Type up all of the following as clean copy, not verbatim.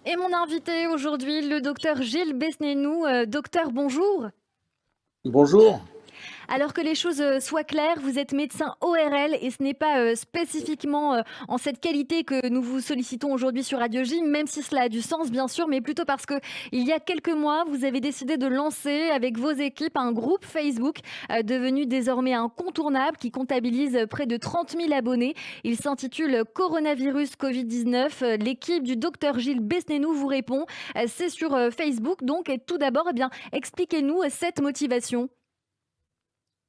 Et mon invité aujourd'hui, le docteur Gilles Besnénou. Docteur, bonjour. Bonjour. Alors que les choses soient claires, vous êtes médecin ORL et ce n'est pas spécifiquement en cette qualité que nous vous sollicitons aujourd'hui sur Radio J, même si cela a du sens bien sûr, mais plutôt parce que il y a quelques mois, vous avez décidé de lancer avec vos équipes un groupe Facebook devenu désormais incontournable qui comptabilise près de 30 000 abonnés. Il s'intitule Coronavirus Covid-19. L'équipe du docteur Gilles Besnénou vous répond. C'est sur Facebook donc. Et tout d'abord, expliquez-nous cette motivation.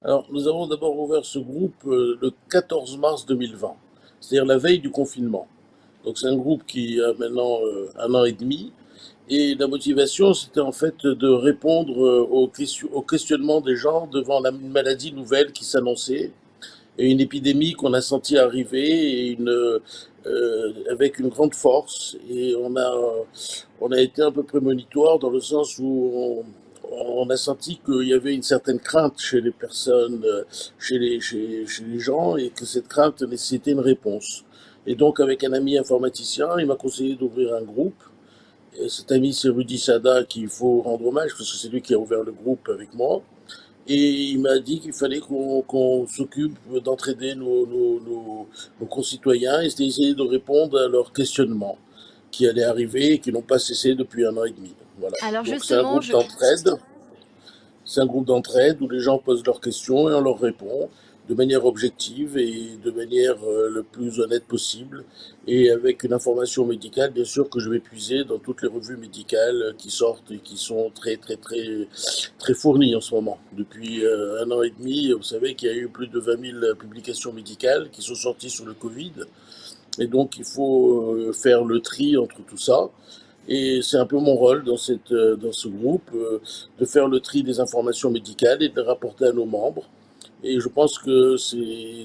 Alors, nous avons d'abord ouvert ce groupe le 14 mars 2020, c'est-à-dire la veille du confinement. Donc, c'est un groupe qui a maintenant 1 an et demi. Et la motivation, c'était en fait de répondre aux questionnements des gens devant une maladie nouvelle qui s'annonçait et une épidémie qu'on a senti arriver avec une grande force. Et on a été un peu prémonitoire dans le sens où on a senti qu'il y avait une certaine crainte chez les personnes, chez les gens, et que cette crainte nécessitait une réponse. Et donc, avec un ami informaticien, il m'a conseillé d'ouvrir un groupe. Et cet ami, c'est Rudy Sada, qu'il faut rendre hommage, parce que c'est lui qui a ouvert le groupe avec moi. Et il m'a dit qu'il fallait qu'on s'occupe d'entraider nos concitoyens et d'essayer de répondre à leurs questionnements qui allaient arriver et qui n'ont pas cessé depuis 1 an et demi. Voilà. Alors Donc c'est un justement, groupe d'entraide. C'est un groupe d'entraide où les gens posent leurs questions et on leur répond de manière objective et de manière le plus honnête possible et avec une information médicale, bien sûr, que je vais puiser dans toutes les revues médicales qui sortent et qui sont très fournies en ce moment. Depuis 1 an et demi, vous savez qu'il y a eu plus de 20 000 publications médicales qui sont sorties sur le Covid. Et donc, il faut faire le tri entre tout ça. Et c'est un peu mon rôle dans ce groupe, de faire le tri des informations médicales et de les rapporter à nos membres. Et je pense que c'est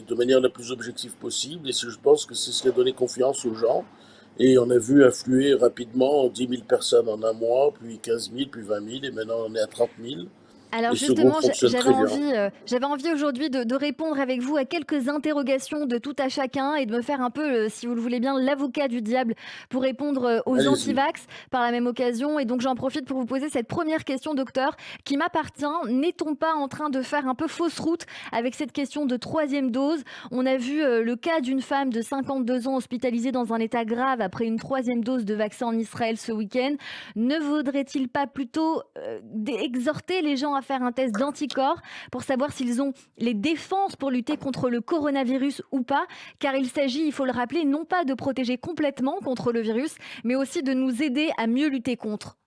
de manière la plus objective possible. Et je pense que c'est ce qui a donné confiance aux gens. Et on a vu affluer rapidement 10 000 personnes en un mois, puis 15 000, puis 20 000, et maintenant on est à 30 000. Alors Et ce groupe justement, fonctionne très bien. j'avais envie aujourd'hui de répondre avec vous à quelques interrogations de tout à chacun et de me faire un peu, si vous le voulez bien, l'avocat du diable pour répondre aux Allez-y. antivax par la même occasion. Et donc j'en profite pour vous poser cette première question, docteur, qui m'appartient. N'est-on pas en train de faire un peu fausse route avec cette question de troisième dose? On a vu le cas d'une femme de 52 ans hospitalisée dans un état grave après une troisième dose de vaccin en Israël ce week-end. Ne vaudrait-il pas plutôt exhorter les gens à faire un test d'anticorps pour savoir s'ils ont les défenses pour lutter contre le coronavirus ou pas? Car il s'agit, il faut le rappeler, non pas de protéger complètement contre le virus, mais aussi de nous aider à mieux lutter contre.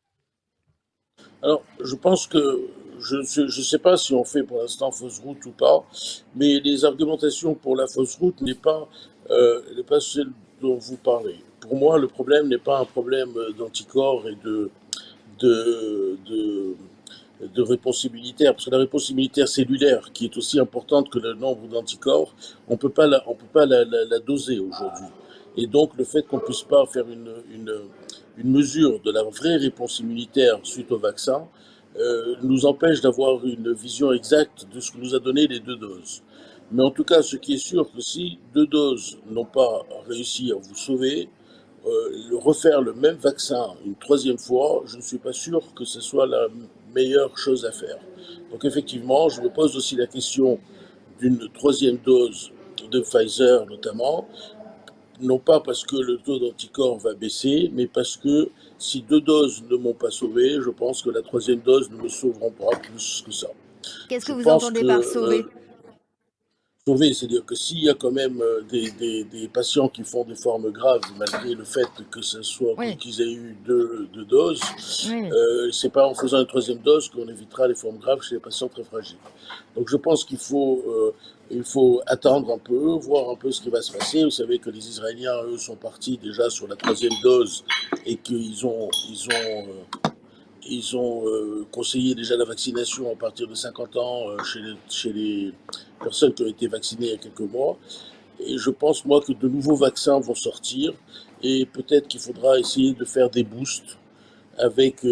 Alors, je pense que je ne sais pas si on fait pour l'instant fausse route ou pas, mais les argumentations pour la fausse route n'est pas celle dont vous parlez. Pour moi, le problème n'est pas un problème d'anticorps et de, de, de réponse immunitaire, parce que la réponse immunitaire cellulaire, qui est aussi importante que le nombre d'anticorps, on peut pas la doser aujourd'hui. Et donc, le fait qu'on puisse pas faire une mesure de la vraie réponse immunitaire suite au vaccin nous empêche d'avoir une vision exacte de ce que nous a donné les 2 doses. Mais en tout cas, ce qui est sûr, que si 2 doses n'ont pas réussi à vous sauver, refaire le même vaccin une troisième fois, je ne suis pas sûr que ce soit la meilleure chose à faire. Donc effectivement, je me pose aussi la question d'une troisième dose de Pfizer notamment, non pas parce que le taux d'anticorps va baisser, mais parce que si 2 doses ne m'ont pas sauvé, je pense que la troisième dose ne me sauveront pas plus que ça. Qu'est-ce que Je vous pense entendez que par sauver? sauver, c'est-à-dire que s'il y a quand même des patients qui font des formes graves, malgré le fait que ce soit Oui, qu'ils aient eu 2 doses, oui. c'est pas en faisant une troisième dose qu'on évitera les formes graves chez les patients très fragiles. Donc je pense il faut attendre un peu, voir un peu ce qui va se passer. Vous savez que les Israéliens, eux, sont partis déjà sur la troisième dose et ils ont conseillé déjà la vaccination à partir de 50 ans chez les personnes qui ont été vaccinées il y a quelques mois. Et je pense, moi, que de nouveaux vaccins vont sortir et peut-être qu'il faudra essayer de faire des boosts avec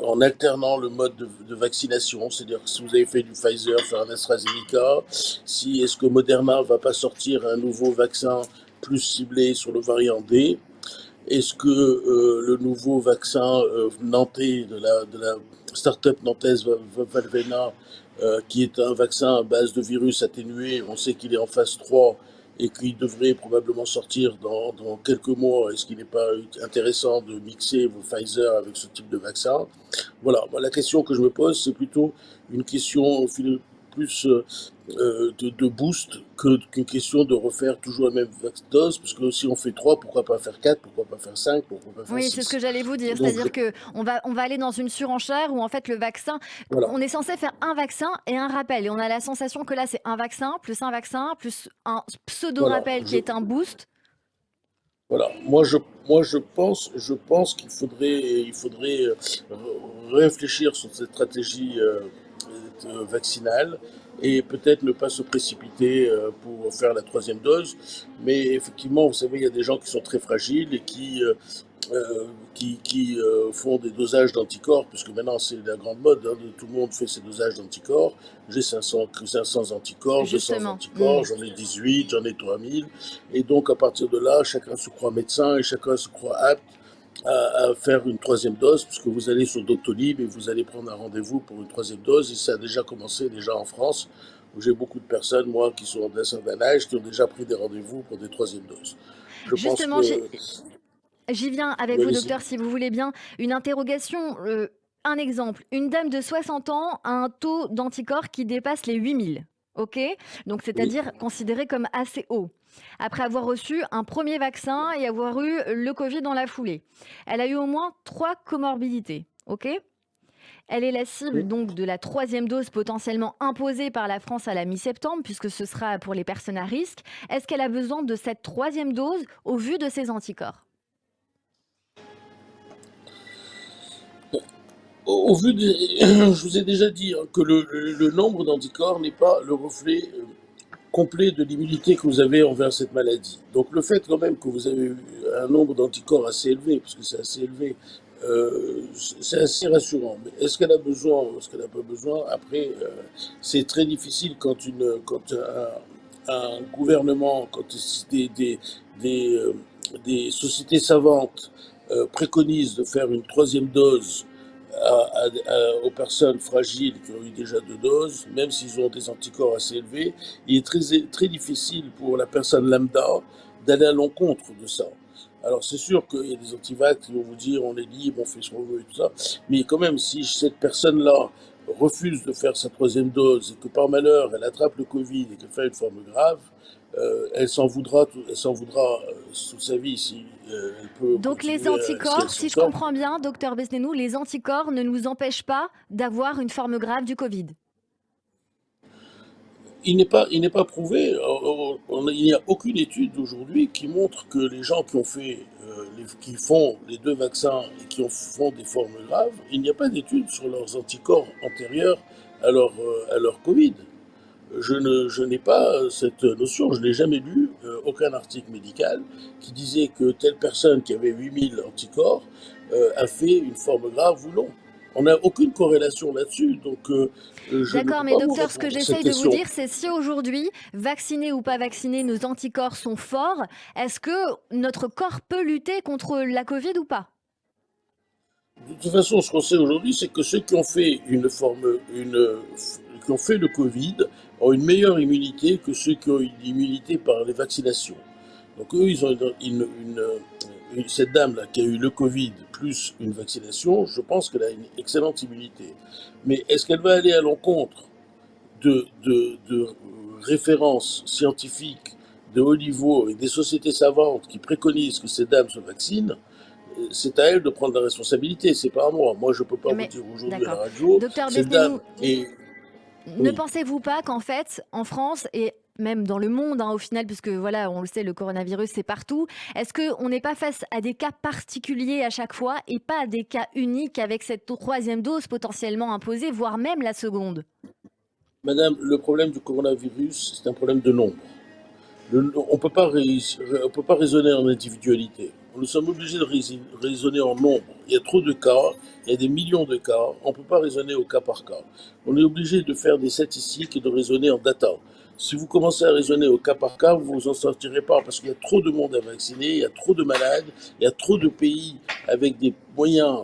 en alternant le mode de vaccination. C'est-à-dire que si vous avez fait du Pfizer, faire un AstraZeneca, si est-ce que Moderna va pas sortir un nouveau vaccin plus ciblé sur le variant D, Est-ce que le nouveau vaccin nantais de la start-up nantaise Valvena, qui est un vaccin à base de virus atténué, on sait qu'il est en phase 3 et qu'il devrait probablement sortir dans quelques mois. Est-ce qu'il n'est pas intéressant de mixer Pfizer avec ce type de vaccin? Voilà, moi, la question que je me pose, c'est plutôt une question plus de boost qu'une question de refaire toujours la même dose, parce que si on fait 3, pourquoi pas faire 4, pourquoi pas faire 5, pourquoi pas faire Oui, c'est ce que 6. j'allais vous dire, Donc, c'est-à-dire que on va aller dans une surenchère où en fait le vaccin, voilà. on est censé faire un vaccin et un rappel, et on a la sensation que là c'est un vaccin plus un Voilà, pseudo-rappel qui est un boost. voilà. Je pense il faudrait réfléchir sur cette stratégie vaccinale et peut-être ne pas se précipiter pour faire la troisième dose. Mais effectivement, vous savez, il y a des gens qui sont très fragiles et font des dosages d'anticorps, puisque maintenant c'est la grande mode, hein, tout le monde fait ses dosages d'anticorps. J'ai 500 anticorps, 200 Justement. anticorps, j'en ai 18, j'en ai 3000. Et donc à partir de là, chacun se croit médecin et chacun se croit apte à faire une troisième dose, puisque vous allez sur Doctolib et vous allez prendre un rendez-vous pour une troisième dose. Et ça a déjà commencé déjà en France, où j'ai beaucoup de personnes, moi, qui sont d'un certain âge, qui ont déjà pris des rendez-vous pour des troisièmes doses. Je pense Justement, que... j'y viens avec vous, Allez-y. docteur, si vous voulez bien. Une interrogation, un exemple. Une dame de 60 ans a un taux d'anticorps qui dépasse les 8000. OK? Donc, Oui. c'est-à-dire considéré comme assez haut. Après avoir reçu un premier vaccin et avoir eu le Covid dans la foulée. Elle a eu au moins 3 comorbidités. OK? Elle est la cible Oui. donc de la troisième dose potentiellement imposée par la France à la mi-septembre, puisque ce sera pour les personnes à risque. Est-ce qu'elle a besoin de cette troisième dose au vu de ses anticorps? Au vu des... Je vous ai déjà dit hein, que le nombre d'anticorps n'est pas le reflet complet de l'immunité que vous avez envers cette maladie. Donc le fait quand même que vous avez eu un nombre d'anticorps assez élevé, parce que c'est assez élevé, c'est assez rassurant. Mais est-ce qu'elle a besoin ou est-ce qu'elle n'a pas besoin? Après, c'est très difficile quand un gouvernement, quand des sociétés savantes préconisent de faire une troisième dose aux personnes fragiles qui ont eu déjà 2 doses, même s'ils ont des anticorps assez élevés, il est très difficile pour la personne lambda d'aller à l'encontre de ça. Alors c'est sûr qu'il y a des antivax qui vont vous dire on est libre, on fait ce qu'on veut et tout ça, mais quand même si cette personne-là refuse de faire sa troisième dose et que par malheur elle attrape le Covid et qu'elle fait une forme grave, elle s'en voudra toute sa vie si elle peut Donc les continuer, si elle anticorps, s'en si je sort. comprends bien, docteur Besnénou, les anticorps ne nous empêchent pas d'avoir une forme grave du Covid. Il n'est pas prouvé, il n'y a aucune étude aujourd'hui qui montre que les gens qui ont fait, qui font les 2 vaccins et qui font des formes graves, il n'y a pas d'étude sur leurs anticorps antérieurs à leur Covid. Je n'ai pas cette notion, je n'ai jamais lu aucun article médical qui disait que telle personne qui avait 8000 anticorps a fait une forme grave ou non. On n'a aucune corrélation là-dessus, donc je ne D'accord, peux mais pas vous docteur, ce que répondre à cette j'essaye de vous question. dire, c'est si aujourd'hui, vaccinés ou pas vaccinés, nos anticorps sont forts, est-ce que notre corps peut lutter contre la Covid ou pas? De toute façon, ce qu'on sait aujourd'hui, c'est que ceux qui ont fait qui ont fait le Covid ont une meilleure immunité que ceux qui ont une immunité par les vaccinations. Donc eux, ils ont cette dame-là qui a eu le Covid plus une vaccination, je pense qu'elle a une excellente immunité. Mais est-ce qu'elle va aller à l'encontre de références scientifiques de haut niveau et des sociétés savantes qui préconisent que ces dames se vaccinent? C'est à elle de prendre la responsabilité, c'est pas à moi. Moi, je peux pas vous Mais dire aujourd'hui à la d'accord. radio, Docteur cette dame Besnénou, est... ne Oui, pensez-vous pas qu'en fait, en France et même dans le monde, hein, au final, puisque voilà, on le sait, le coronavirus, c'est partout, est-ce qu'on n'est pas face à des cas particuliers à chaque fois et pas à des cas uniques avec cette troisième dose potentiellement imposée, voire même la seconde? madame, le problème du coronavirus, c'est un problème de nombre. On ne peut pas raisonner en individualité. Nous sommes obligés de raisonner en nombre. Il y a trop de cas, il y a des millions de cas, on ne peut pas raisonner au cas par cas. On est obligé de faire des statistiques et de raisonner en data. Si vous commencez à raisonner au cas par cas, vous vous en sortirez pas parce qu'il y a trop de monde à vacciner, il y a trop de malades, il y a trop de pays avec des moyens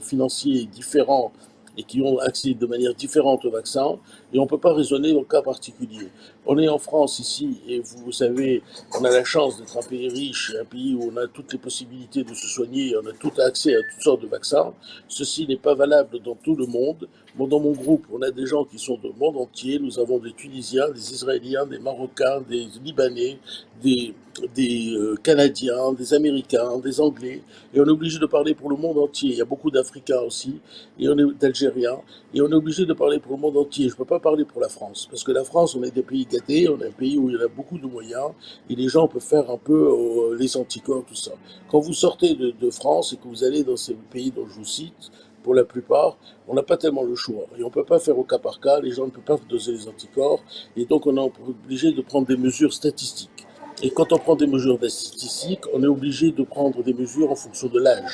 financiers différents et qui ont accès de manière différente au vaccin, et on ne peut pas raisonner au cas particulier. On est en France ici, et vous savez, on a la chance d'être un pays riche, un pays où on a toutes les possibilités de se soigner, on a tout accès à toutes sortes de vaccins. Ceci n'est pas valable dans tout le monde. Bon, dans mon groupe, on a des gens qui sont du monde entier. Nous avons des Tunisiens, des Israéliens, des Marocains, des Libanais, des, des Canadiens, des Américains, des Anglais. Et on est obligé de parler pour le monde entier. Il y a beaucoup d'Africains aussi, et on est d'Algériens. Et on est obligé de parler pour le monde entier. Je ne peux pas parler pour la France. Parce que la France, on est des pays gâtés, on est un pays où il y a beaucoup de moyens, et les gens peuvent faire un peu les anticorps, tout ça. Quand vous sortez de France et que vous allez dans ces pays dont je vous cite, pour la plupart, on n'a pas tellement le choix. Et on ne peut pas faire au cas par cas, les gens ne peuvent pas doser les anticorps, et donc on est obligé de prendre des mesures statistiques. Et quand on prend des mesures statistiques, on est obligé de prendre des mesures en fonction de l'âge.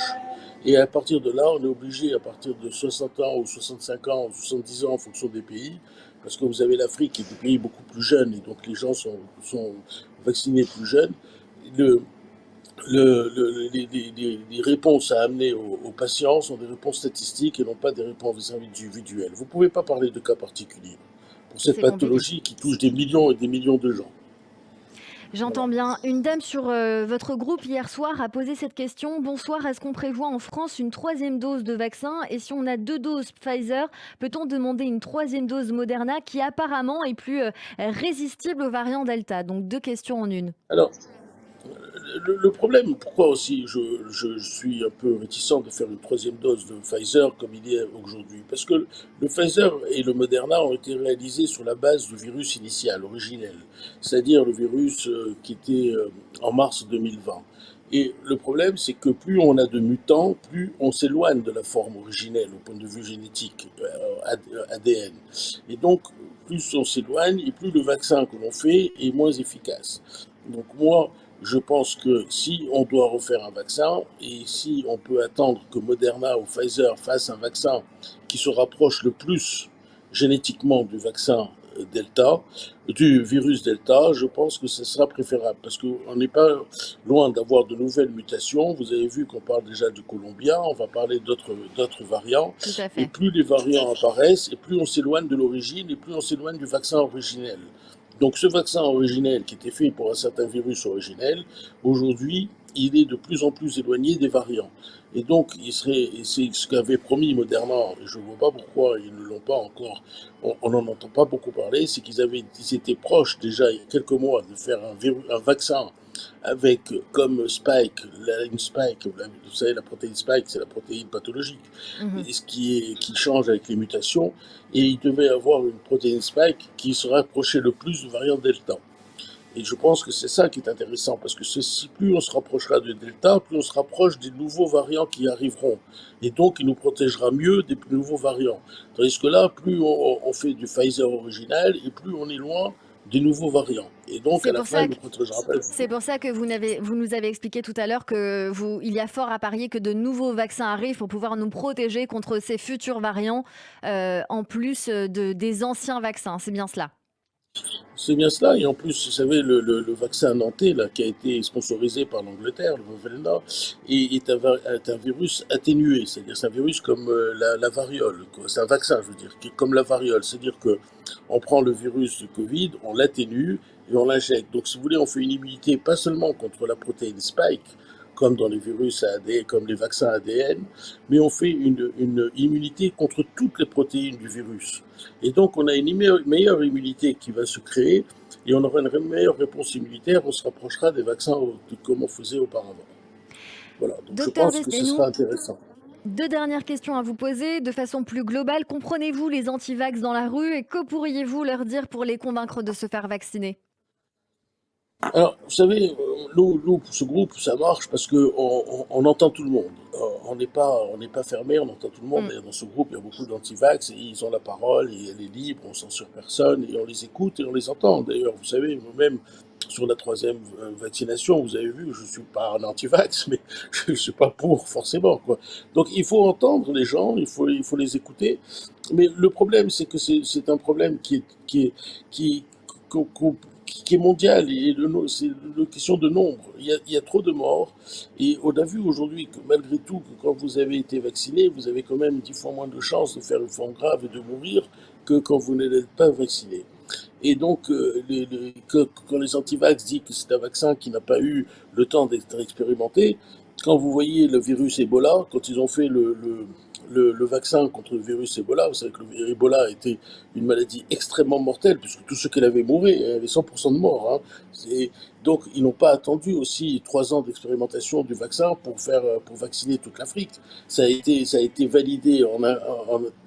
Et à partir de là, on est obligé, à partir de 60 ans ou 65 ans ou 70 ans en fonction des pays, parce que vous avez l'Afrique qui est des pays beaucoup plus jeunes, et donc les gens sont vaccinés plus jeunes, le, les réponses à amener aux patients sont des réponses statistiques et non pas des réponses individuelles. Vous ne pouvez pas parler de cas particuliers pour cette C'est compliqué. pathologie qui touche des millions et des millions de gens. Voilà. J'entends bien. Une dame sur votre groupe hier soir a posé cette question. Bonsoir, est-ce qu'on prévoit en France une troisième dose de vaccin? Et si on a 2 doses Pfizer, peut-on demander une troisième dose Moderna qui apparemment est plus résistible aux variants Delta? Donc 2 questions en une. Alors, le problème, pourquoi aussi je suis un peu réticent de faire une troisième dose de Pfizer comme il est aujourd'hui, parce que le Pfizer et le Moderna ont été réalisés sur la base du virus initial, originel, c'est-à-dire le virus qui était en mars 2020. Et le problème, c'est que plus on a de mutants, plus on s'éloigne de la forme originelle au point de vue génétique, ADN. Et donc, plus on s'éloigne et plus le vaccin que l'on fait est moins efficace. Donc moi, je pense que si on doit refaire un vaccin et si on peut attendre que Moderna ou Pfizer fassent un vaccin qui se rapproche le plus génétiquement du vaccin Delta, du virus Delta, je pense que ce sera préférable parce qu'on n'est pas loin d'avoir de nouvelles mutations. Vous avez vu qu'on parle déjà du colombien, on va parler d'autres variants. Tout à Et fait. plus les variants apparaissent, et plus on s'éloigne de l'origine, et plus on s'éloigne du vaccin originel. Donc ce vaccin originel qui était fait pour un certain virus originel, aujourd'hui, il est de plus en plus éloigné des variants. Et donc, c'est ce qu'avait promis Moderna, et je ne vois pas pourquoi ils ne l'ont pas encore, on n'en entend pas beaucoup parler, c'est ils étaient proches déjà il y a quelques mois de faire un vaccin avec comme spike, la ligne spike, vous savez, la protéine spike, c'est la protéine pathologique, Mhm. et qui change avec les mutations, et il devait avoir une protéine spike qui se rapprochait le plus du variant Delta. Et je pense que c'est ça qui est intéressant, parce que plus on se rapprochera de Delta, plus on se rapproche des nouveaux variants qui arriveront. Et donc, il nous protégera mieux des nouveaux variants. Tandis que là, plus on fait du Pfizer original, et plus on est loin des nouveaux variants. Et donc, à C'est la pour fin, il ça ne que nous protégera pas du C'est tout. pour ça que vous nous avez expliqué tout à l'heure que il y a fort à parier que de nouveaux vaccins arrivent pour pouvoir nous protéger contre ces futurs variants, en plus des anciens vaccins. C'est bien cela. C'est bien cela, et en plus, vous savez, le vaccin nantais, là, qui a été sponsorisé par l'Angleterre, le Valneva, est un virus atténué, c'est-à-dire c'est un virus comme la variole, quoi. C'est un vaccin, je veux dire, qui est comme la variole, c'est-à-dire que on prend le virus du Covid, on l'atténue et on l'injecte. Donc, si vous voulez, on fait une immunité pas seulement contre la protéine spike, comme dans les virus à ADN, comme les vaccins ADN, mais on fait une immunité contre toutes les protéines du virus. Et donc, on a une meilleure immunité qui va se créer et on aura une meilleure réponse immunitaire. On se rapprochera des vaccins comme on faisait auparavant. Voilà, donc je Docteur pense que ce sera Destinou, intéressant. 2 dernières questions à vous poser de façon plus globale. Comprenez-vous les antivax dans la rue et que pourriez-vous leur dire pour les convaincre de se faire vacciner? Alors, vous savez, nous, ce groupe, ça marche parce que on entend tout le monde. On n'est pas fermé, on entend tout le monde. Hmm. Et dans ce groupe, il y a beaucoup d'antivax et ils ont la parole et elle est libre, on censure personne et on les écoute et on les entend. D'ailleurs, vous savez, moi-même, sur la troisième vaccination, vous avez vu, je suis pas un antivax, mais je suis pas pour forcément, quoi. Donc, il faut entendre les gens, il faut les écouter. Mais le problème, c'est que c'est un problème qui qui est mondial et c'est une question de nombre. Il y a trop de morts et on a vu aujourd'hui que malgré tout, que quand vous avez été vacciné, vous avez quand même 10 fois moins de chances de faire une forme grave et de mourir que quand vous n'êtes pas vacciné. Et donc, quand les antivax disent que c'est un vaccin qui n'a pas eu le temps d'être expérimenté, quand vous voyez le virus Ebola, quand ils ont fait le vaccin contre le virus Ebola, vous savez que le Ebola était une maladie extrêmement mortelle, puisque tous ceux qui l'avaient mouraient, il y avait 100% de morts. Donc, ils n'ont pas attendu aussi 3 ans d'expérimentation du vaccin pour vacciner toute l'Afrique. Ça a été validé en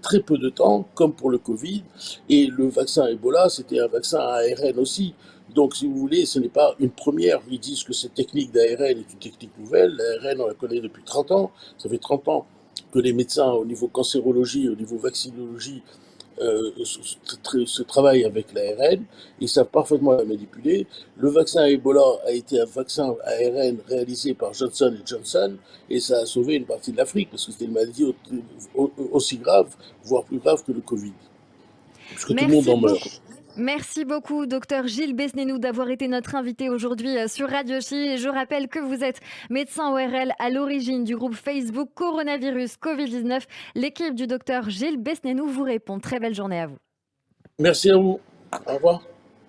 très peu de temps, comme pour le Covid. Et le vaccin Ebola, c'était un vaccin à ARN aussi. Donc, si vous voulez, ce n'est pas une première. Ils disent que cette technique d'ARN est une technique nouvelle. L'ARN, on la connaît depuis 30 ans. Ça fait 30 ans que les médecins, au niveau cancérologie, au niveau vaccinologie, se travaillent avec l'ARN. Ils savent parfaitement la manipuler. Le vaccin Ebola a été un vaccin ARN réalisé par Johnson Johnson et ça a sauvé une partie de l'Afrique parce que c'était une maladie aussi grave, voire plus grave que le Covid. Parce que tout le monde Merci en beaucoup. meurt. Merci beaucoup, docteur Gilles Besnénou, d'avoir été notre invité aujourd'hui sur Radio Chi. Et je rappelle que vous êtes médecin ORL à l'origine du groupe Facebook Coronavirus Covid-19. L'équipe du docteur Gilles Besnénou vous répond. Très belle journée à vous. Merci à vous. Au revoir.